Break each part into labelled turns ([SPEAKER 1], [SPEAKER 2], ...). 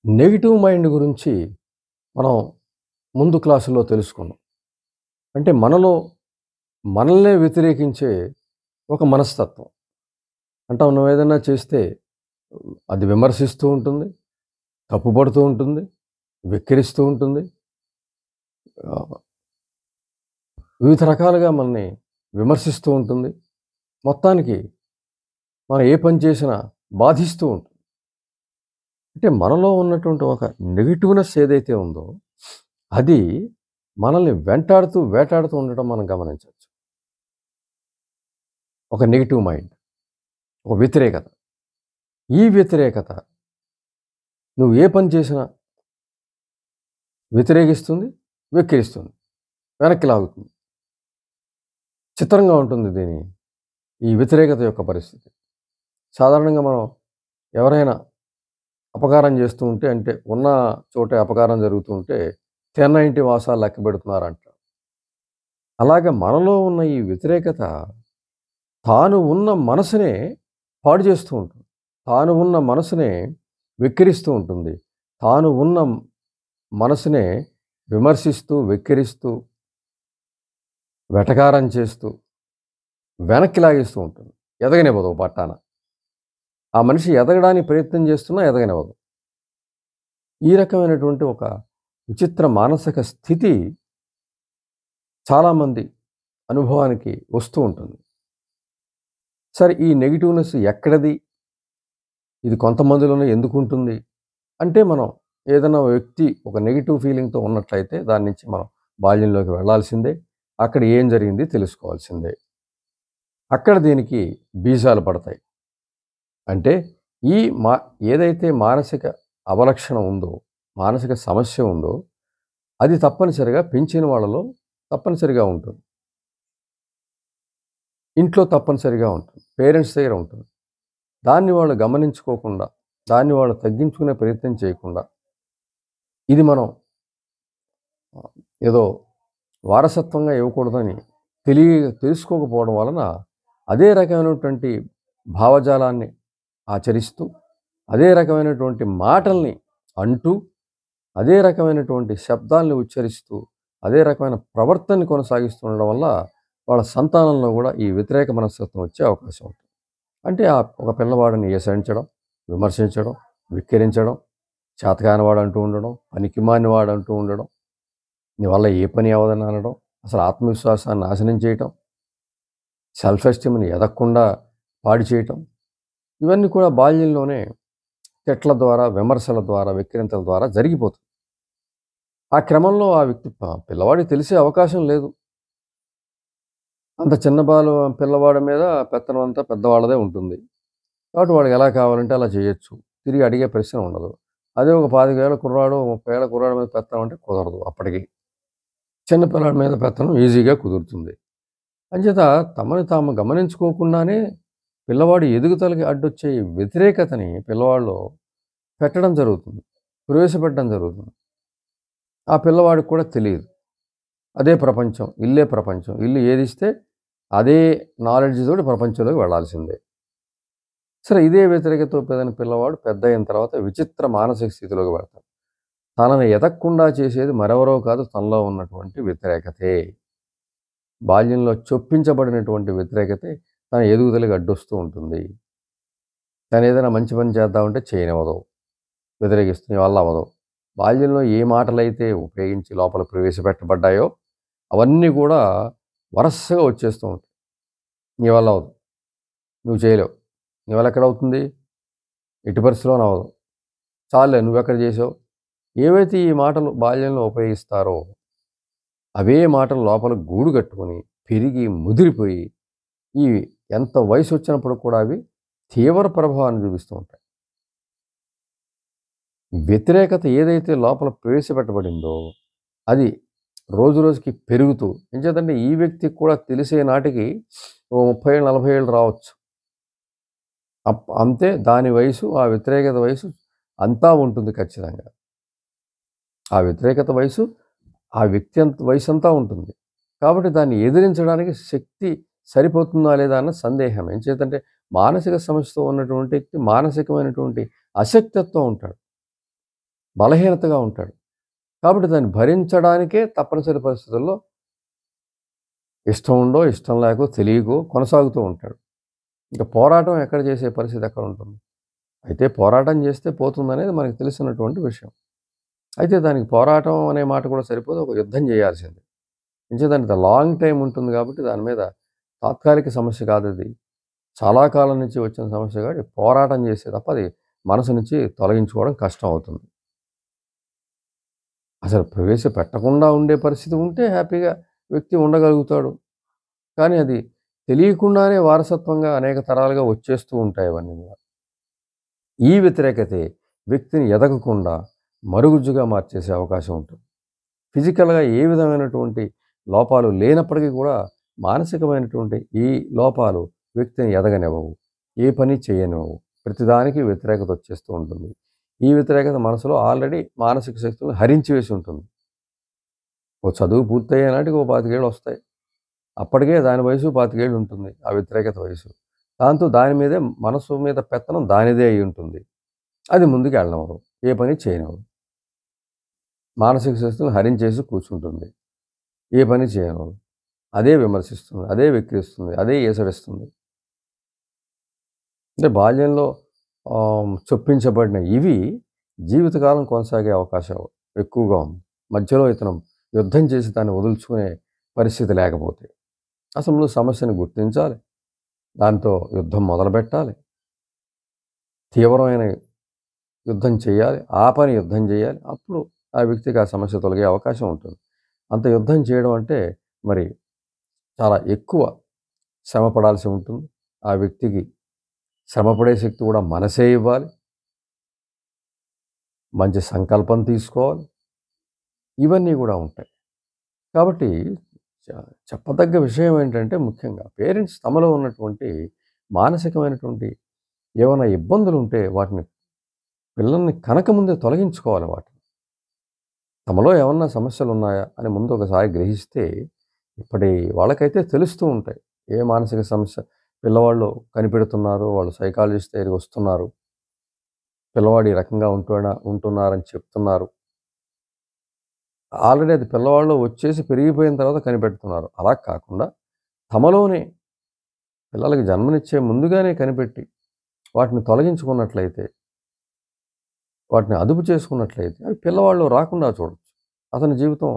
[SPEAKER 1] Negative mind గురించి మనం ముందు క్లాసుల్లో తెలుసుకున్నాం. అంటే మనలో మనల్నే వ్యతిరేకించే ఒక మనస్తత్వం. అంటాం నువ్వేదన్నా చేస్తే అది విమర్శిస్తూ ఉంటుంది, తప్పుపడుతూ ఉంటుంది, వెక్కిరిస్తూ ఉంటుంది. ఆహ్, వివిధ రకాలుగా మనల్ని విమర్శిస్తూ ఉంటుంది. మొత్తానికి మనం ఏ పని చేసినా బాధిస్తూ ఉంటుంది. అంటే మనలో ఉన్నటువంటి ఒక నెగెటివ్‌నెస్ ఏదైతే ఉందో అది మనల్ని వెంటాడుతూ, వేటాడుతూ ఉండటం మనం గమనించొచ్చు. ఒక నెగెటివ్ మైండ్, ఒక వ్యతిరేకత. ఈ వ్యతిరేకత నువ్వు ఏ పని చేసినా వ్యతిరేకిస్తుంది, వెక్కిరిస్తుంది, వెనక్కి లాగుతుంది. చిత్రంగా ఉంటుంది ఈ వ్యతిరేకత యొక్క పరిస్థితి. సాధారణంగా మనం ఎవరైనా అపకారం చేస్తూ ఉంటే అంటే ఉన్న చోటే అపకారం జరుగుతూ ఉంటే తెన్న ఇంటి వాసాలు లెక్కపెడుతున్నారంటారు. అలాగే మనలో ఉన్న ఈ వ్యతిరేకత తాను ఉన్న మనసునే పాడు చేస్తూ ఉంటుంది. తాను ఉన్న మనసునే వెక్కిరిస్తూ ఉంటుంది. తాను ఉన్న మనసునే విమర్శిస్తూ, వెక్కిరిస్తూ, వెటకారం చేస్తూ, వెనక్కి లాగేస్తూ ఉంటుంది. ఎదగనివ్వదు ఓ పట్టాన. ఆ మనిషి ఎదగడానికి ప్రయత్నం చేస్తున్నా ఎదగనివ్వదు. ఈ రకమైనటువంటి ఒక విచిత్ర మానసిక స్థితి చాలామంది అనుభవానికి వస్తూ ఉంటుంది. సరే ఈ నెగెటివ్‌నెస్ ఎక్కడిది? ఇది కొంతమందిలోనే ఎందుకుంటుంది? అంటే మనం ఏదైనా వ్యక్తి ఒక నెగెటివ్ ఫీలింగ్‌తో ఉన్నట్లయితే దాని నుంచి మనం బాల్యంలోకి వెళ్ళాల్సిందే. అక్కడ ఏం జరిగింది తెలుసుకోవాల్సిందే. అక్కడ దీనికి బీజాలు పడతాయి. అంటే ఈ మా ఏదైతే మానసిక అవలక్షణం ఉందో, మానసిక సమస్య ఉందో, అది తప్పనిసరిగా పెంచిన వాళ్ళలో తప్పనిసరిగా ఉంటుంది. ఇంట్లో తప్పనిసరిగా ఉంటుంది. పేరెంట్స్ దగ్గర ఉంటుంది. దాన్ని వాళ్ళు గమనించుకోకుండా, దాన్ని వాళ్ళు తగ్గించుకునే ప్రయత్నం చేయకుండా, ఇది మనం ఆహ్, ఏదో వారసత్వంగా ఇవ్వకూడదని తెలుసుకోకపోవడం వలన అదే రకమైనటువంటి భావజాలాన్ని ఆచరిస్తూ, అదే రకమైనటువంటి మాటల్ని అంటూ, అదే రకమైనటువంటి శబ్దాల్ని ఉచ్చరిస్తూ, అదే రకమైన ప్రవర్తనని కొనసాగిస్తుండడం వల్ల వాళ్ళ సంతానంలో గూడా ఈ వ్యతిరేక మనస్తత్వం వచ్చే అవకాశం ఉంటుంది. అంటే ఒక పిల్లవాడిని ఏసడించడం, విమర్శించడం, వెక్కిరించడం, చేతకానివాడు అంటూ ఉండడం, పనికిమాలినవాడు అంటూ ఉండడం, నీ వల్ల ఏ పని అవ్వదని అనడం, అసలు ఆత్మవిశ్వాసాన్ని నాశనం చేయటం, సెల్ఫ్ ఎస్టీమ్‌ని ఎదగకుండా పాడు చేయటం, ఇవన్నీ కూడా బాల్యంలోనే తిట్ల ద్వారా, విమర్శల ద్వారా, వెక్కిరింతల ద్వారా జరిగిపోతుంది. ఆ క్రమంలో ఆ వ్యక్తి పిల్లవాడికి తెలిసే అవకాశం లేదు. అంత చిన్న పిల్లవాడి మీద పెత్తనం అంతా పెద్దవాళ్ళదే ఉంటుంది. కాబట్టి వాడికి ఎలా కావాలంటే అలా చేయొచ్చు. తిరిగి అడిగే ప్రశ్న ఉండదు. అదే ఒక 25 ఏళ్ల కుర్రాడు, 30 ఏళ్ల కుర్రాడి మీద పెత్తనం అంటే కుదరదు అప్పటికి. చిన్న పిల్లాడి మీద పెత్తనం ఈజీగా కుదురుతుంది. అంచేత తమని తాము గమనించుకోకుండానే పిల్లవాడి ఎదుగుదలకి అడ్డొచ్చే ఈ వ్యతిరేకతని పిల్లవాడిలో పెట్టడం జరుగుతుంది. ప్రవేశపెట్టడం జరుగుతుంది. ఆ పిల్లవాడికి కూడా తెలీదు. అదే ప్రపంచం, ఇల్లే ప్రపంచం. ఇల్లు ఏదిస్తే అదే నాలెడ్జ్ తోటి ప్రపంచంలోకి వెళ్ళాల్సిందే. సరే ఇదే వ్యతిరేకతతో పెరిగిన పిల్లవాడు పెద్దయిన తర్వాత విచిత్ర మానసిక స్థితిలోకి వెళ్తాడు. తనని ఎదగకుండా చేసేది మరెవరో కాదు తనలో ఉన్నటువంటి వ్యతిరేకతే. బాల్యంలో చొప్పించబడినటువంటి వ్యతిరేకతే తన ఎదుగుదలకి అడ్డొస్తూ ఉంటుంది. తనేదైనా మంచి పని చేద్దామంటే చేయనివ్వదు. వ్యతిరేకిస్తుంది. నీ వల్ల అవ్వదు. బాల్యంలో ఏ మాటలైతే ఉపయోగించి లోపల ప్రవేశపెట్టబడ్డాయో అవన్నీ కూడా వరసగా వచ్చేస్తూ ఉంటాయి. నీ వల్ల అవ్వదు. నువ్వు చేయలేవు. నీ వల్ల ఎక్కడవుతుంది? ఎట్టి పరిస్థితిలోనూ అవ్వదు. చాలులే నువ్వెక్కడ చేసావు? ఏవైతే ఈ మాటలు బాల్యంలో ఉపయోగిస్తారో అవే మాటలు లోపల గూడు కట్టుకొని, పెరిగి, ముదిరిపోయి ఈ ఎంత వయసొచ్చినప్పుడు కూడా అవి తీవ్ర ప్రభావాన్ని చూపిస్తూ ఉంటాయి. వ్యతిరేకత ఏదైతే లోపల ప్రవేశపెట్టబడిందో అది రోజు రోజుకి పెరుగుతూ ఎంచేతంటే ఈ వ్యక్తికి కూడా తెలిసే నాటికి ఓ 30 ఏళ్ళు, 40 ఏళ్ళు రావచ్చు. అంతే దాని వయసు, ఆ వ్యతిరేకత వయసు అంతా ఉంటుంది ఖచ్చితంగా. ఆ వ్యతిరేకత వయసు, ఆ వ్యక్తి వయసంతా ఉంటుంది. కాబట్టి దాన్ని ఎదిరించడానికి శక్తి సరిపోతుందా లేదా అన్న సందేహం. ఎంచేతంటే మానసిక సమస్యతో ఉన్నటువంటి వ్యక్తి మానసికమైనటువంటి అశక్తత్వం ఉంటాడు. బలహీనతగా ఉంటాడు. కాబట్టి దాన్ని భరించడానికే తప్పనిసరి పరిస్థితుల్లో ఇష్టం ఉండో, ఇష్టం లేకో, తెలియకో కొనసాగుతూ ఉంటాడు. ఇంక పోరాటం ఎక్కడ చేసే పరిస్థితి ఎక్కడుంటుంది? అయితే పోరాటం చేస్తే పోతుందనేది మనకు తెలిసినటువంటి విషయం. అయితే దానికి పోరాటం అనే మాట కూడా సరిపోదు. ఒక యుద్ధం చేయాల్సిందే. ఎంచేతంటే లాంగ్ టైమ్ ఉంటుంది కాబట్టి దాని మీద తాత్కాలిక సమస్య కాదది. చాలా కాలం నుంచి వచ్చిన సమస్య కాబట్టి పోరాటం చేస్తే తప్ప అది మనసు నుంచి తొలగించుకోవడం కష్టం అవుతుంది. అసలు ప్రవేశపెట్టకుండా ఉండే పరిస్థితి ఉంటే హ్యాపీగా వ్యక్తి ఉండగలుగుతాడు. కానీ అది తెలియకుండానే వారసత్వంగా అనేక తరాలుగా వచ్చేస్తూ ఉంటాయి అవన్నీ కూడా. ఈ వ్యతిరేకతే వ్యక్తిని ఎదగకుండా మరుగుజ్జుగా మార్చేసే అవకాశం ఉంటుంది. ఫిజికల్‌గా ఏ విధమైనటువంటి లోపాలు లేనప్పటికీ కూడా మానసికమైనటువంటి ఈ లోపాలు వ్యక్తిని ఎదగనివ్వవు. ఏ పని చేయనివ్వవు. ప్రతిదానికి వ్యతిరేకత వచ్చేస్తూ ఉంటుంది. ఈ వ్యతిరేకత మనసులో ఆల్రెడీ మానసిక శక్తులను హరించి వేసి ఉంటుంది. ఓ చదువు పూర్తయ్యే నాటికి ఓ 25 ఏళ్ళు వస్తాయి. అప్పటికే దాని వయసు 25 ఏళ్ళు ఉంటుంది. ఆ వ్యతిరేకత వయసు. దాంతో దాని మీదే మనసు మీద పెత్తనం దానిదే అయి ఉంటుంది. అది ముందుకు వెళ్ళనివ్వదు. ఏ పని చేయనివ్వదు. మానసిక శక్తులను హరించేసి కూర్చుంటుంది. ఏ పని చేయనివ్వదు. అదే విమర్శిస్తుంది. అదే వెక్కిరిస్తుంది. అదే ఈసడిస్తుంది. అంటే బాల్యంలో చొప్పించబడిన ఇవి జీవితకాలం కొనసాగే అవకాశం ఎక్కువగా ఉంది. మధ్యలో ఇతను యుద్ధం చేసి దాన్ని వదులుచుకునే పరిస్థితి లేకపోతే. అసలు ముందు సమస్యను గుర్తించాలి. దాంతో యుద్ధం మొదలుపెట్టాలి. తీవ్రమైన యుద్ధం చేయాలి. ఆ పని యుద్ధం చేయాలి. అప్పుడు ఆ వ్యక్తికి ఆ సమస్య తొలగే అవకాశం ఉంటుంది. అంత యుద్ధం చేయడం అంటే మరి చాలా ఎక్కువ శ్రమ పడాల్సి ఉంటుంది. ఆ వ్యక్తికి శ్రమపడే శక్తి కూడా మనసే ఇవ్వాలి. మంచి సంకల్పం తీసుకోవాలి. ఇవన్నీ కూడా ఉంటాయి. కాబట్టి చ చెప్పదగ్గ విషయం ఏంటంటే ముఖ్యంగా పేరెంట్స్ తమలో ఉన్నటువంటి మానసికమైనటువంటి ఏమైనా ఇబ్బందులుంటే వాటిని పిల్లల్ని కనకముందే తొలగించుకోవాలి వాటిని. తమలో ఏమన్నా సమస్యలున్నాయా అని ముందు ఒకసారి గ్రహిస్తే ఇప్పటి వాళ్ళకైతే తెలుస్తూ ఉంటాయి. ఏ మానసిక సమస్య పిల్లవాళ్ళు కనిపెడుతున్నారు. వాళ్ళు సైకాలజిస్ట్ దగ్గరికి వస్తున్నారు. పిల్లవాడు ఈ రకంగా ఉంటున్నారని చెప్తున్నారు. ఆల్రెడీ అది పిల్లవాడిలో వచ్చేసి పెరిగిపోయిన తర్వాత కనిపెడుతున్నారు. అలా కాకుండా తమలోనే పిల్లలకి జన్మనిచ్చే ముందుగానే కనిపెట్టి వాటిని తొలగించుకున్నట్లయితే, వాటిని అదుపు చేసుకున్నట్లయితే అవి పిల్లవాడిలో రాకుండా చూడొచ్చు. అతని జీవితం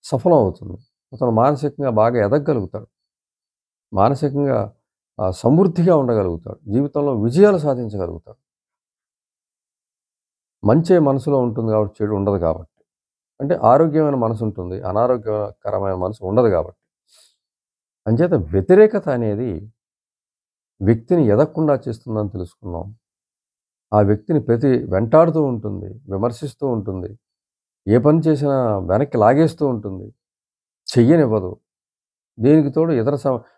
[SPEAKER 1] సఫలం అవుతుంది. అతను మానసికంగా బాగా ఎదగగలుగుతాడు. మానసికంగా సమృద్ధిగా ఉండగలుగుతాడు. జీవితంలో విజయాలు సాధించగలుగుతాడు. మంచే మనసులో ఉంటుంది కాబట్టి చెడు ఉండదు కాబట్టి. అంటే ఆరోగ్యమైన మనసు ఉంటుంది. అనారోగ్యకరమైన మనసు ఉండదు కాబట్టి. అంచేత వ్యతిరేకత అనేది వ్యక్తిని ఎదగకుండా చేస్తుందని తెలుసుకున్నాం. ఆ వ్యక్తిని వెంటాడుతూ ఉంటుంది. విమర్శిస్తూ ఉంటుంది. ఏ పని చేసినా వెనక్కి లాగేస్తూ ఉంటుంది. చెయ్యనివ్వదు. దీనికి తోడు ఇతర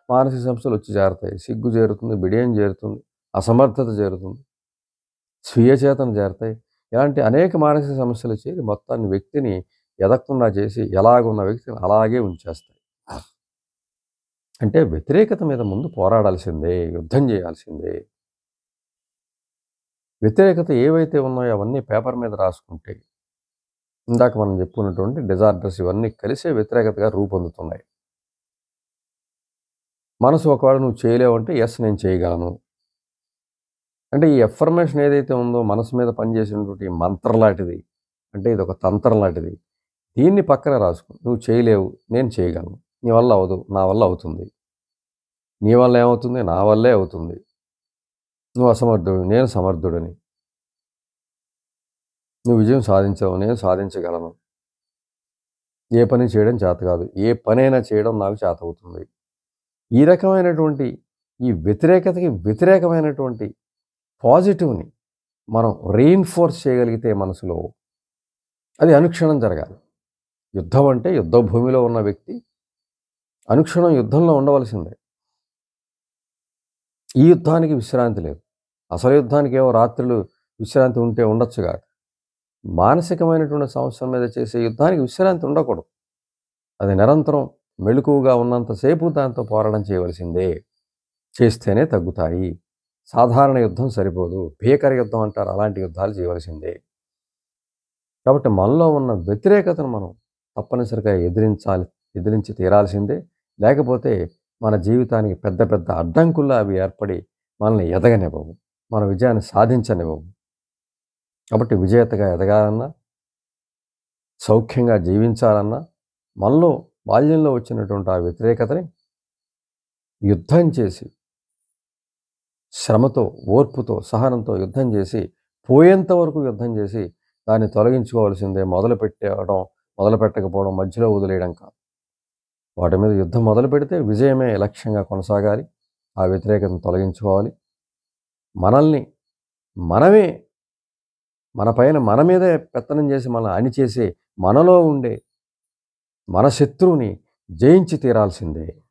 [SPEAKER 1] మానసిక సమస్యలు వచ్చి చేరతాయి. సిగ్గు చేరుతుంది. బిడియం చేరుతుంది. అసమర్థత చేరుతుంది. స్వీయ చేతన చేరతాయి. ఇలాంటి అనేక మానసిక సమస్యలు చేరి మొత్తాన్ని వ్యక్తిని ఎదగకుండా చేసి ఎలాగున్న వ్యక్తిని అలాగే ఉంచేస్తాయి. అంటే వ్యతిరేకత మీద ముందు పోరాడాల్సిందే. యుద్ధం చేయాల్సిందే. వ్యతిరేకత ఏవైతే ఉన్నాయో అవన్నీ పేపర్ మీద రాసుకుంటే ఇందాక మనం చెప్పుకున్నటువంటి డిజార్డర్స్ ఇవన్నీ కలిసే వ్యతిరేకతగా రూపొందుతున్నాయి. మనసు ఒకవేళ నువ్వు చేయలేవంటే యెస్ నేను చేయగలను. అంటే ఈ అఫర్మేషన్ ఏదైతే ఉందో మనసు మీద పనిచేసినటువంటి మంత్రం లాంటిది. అంటే ఇదొక తంత్రం లాంటిది. దీన్ని పక్కన రాసుకో. నువ్వు చేయలేవు. నేను చేయగలను. నీ వల్ల అవ్వదు. నా వల్ల అవుతుంది. నీ వల్ల ఏమవుతుంది? నా వల్లే అవుతుంది. నువ్వు అసమర్థుడు. నేను సమర్థుడని. నువ్వు విజయం సాధించావు. నేను సాధించగలను. ఏ పని చేయడం చేత కాదు. ఏ పనైనా చేయడం నాకు చేతవుతుంది. ఈ రకమైనటువంటి ఈ వ్యతిరేకతకి వ్యతిరేకమైనటువంటి పాజిటివ్‌ని మనం రీఇన్ఫోర్స్ చేయగలిగితే మనసులో అది అనుక్షణం జరగాలి. యుద్ధం అంటే యుద్ధ భూమిలో ఉన్న వ్యక్తి అనుక్షణం యుద్ధంలో ఉండవలసిందే. ఈ యుద్ధానికి విశ్రాంతి లేదు. అసలు యుద్ధానికి ఏవో రాత్రులు విశ్రాంతి ఉంటే ఉండొచ్చుగా. మానసికమైనటువంటి సమస్యల మీద చేసే యుద్ధానికి విశ్రాంతి ఉండకూడదు. అది నిరంతరం మెలకువగా ఉన్నంత సేపు దాంతో పోరాటం చేయవలసిందే. చేస్తేనే తగ్గుతాయి. సాధారణ యుద్ధం సరిపోదు. భీకర యుద్ధం అంటారు. అలాంటి యుద్ధాలు చేయవలసిందే. కాబట్టి మనలో ఉన్న వ్యతిరేకతను మనం తప్పనిసరిగా ఎదిరించి తీరాల్సిందే. లేకపోతే మన జీవితానికి పెద్ద పెద్ద అడ్డంకుల్లా అవి ఏర్పడి మనల్ని ఎదగనివ్వవు. మన విజయాన్ని సాధించనివ్వవు. కాబట్టి విజేతగా ఎదగాలన్నా, సౌఖ్యంగా జీవించాలన్నా, మనలో బాల్యంలో వచ్చినటువంటి ఆ వ్యతిరేకతని యుద్ధం చేసి, శ్రమతో, ఓర్పుతో, సహనంతో యుద్ధం చేసి, పోయేంత వరకు యుద్ధం చేసి, దాన్ని తొలగించుకోవాల్సిందే. మొదలుపెట్టకపోవడం, మధ్యలో వదిలేయడం కాదు. వాటి మీద యుద్ధం మొదలుపెడితే విజయమే లక్ష్యంగా కొనసాగాలి. ఆ వ్యతిరేకతను తొలగించుకోవాలి. మనల్ని మనమే మన మీదే పెత్తనం చేసి మనల్ని అణిచేసే మనలో ఉండే మన శత్రువుని జయించి తీరాల్సిందే.